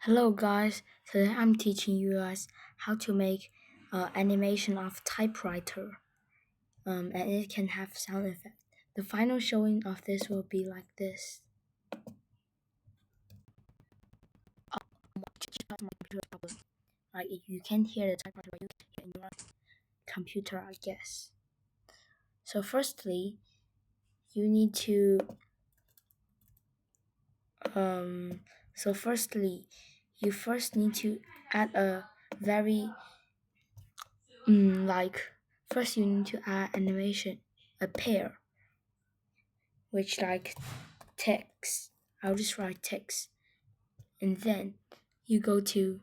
Hello guys, today I'm teaching you guys how to make animation of typewriter and it can have sound effect. The final showing of this will be like this. Like you can hear the typewriter in your computer, I guess. So firstly, you need to you first need to add a very first you need to add animation, a pair, which like text. I'll just write text, and then you go to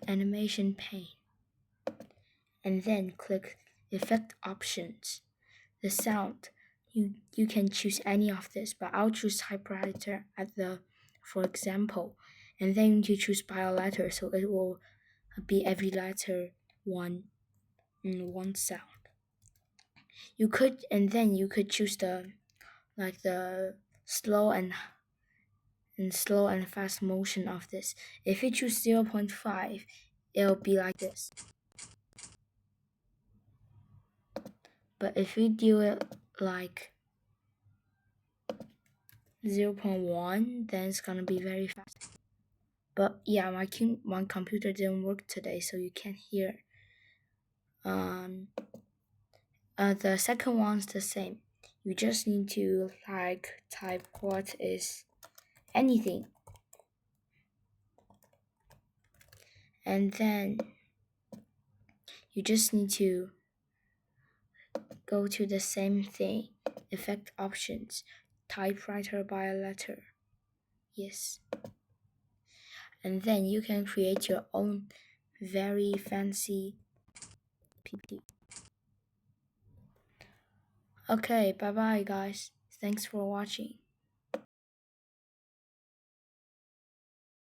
animation pane, and then click effect options. The sound, you can choose any of this, but I'll choose typewriter for example, and then you choose by a letter, so it will be every letter one sound. Then you could choose the slow and fast motion of this. If you choose 0.5, it'll be like this. But if you do it like 0.1, then it's gonna be very fast. But yeah, my computer didn't work today, so you can't hear. The second one's the same. You just need to type what is anything, and then you just need to go to the same thing, effect options, typewriter by a letter. Yes. And then you can create your own very fancy PPT. Okay, bye bye guys. Thanks for watching.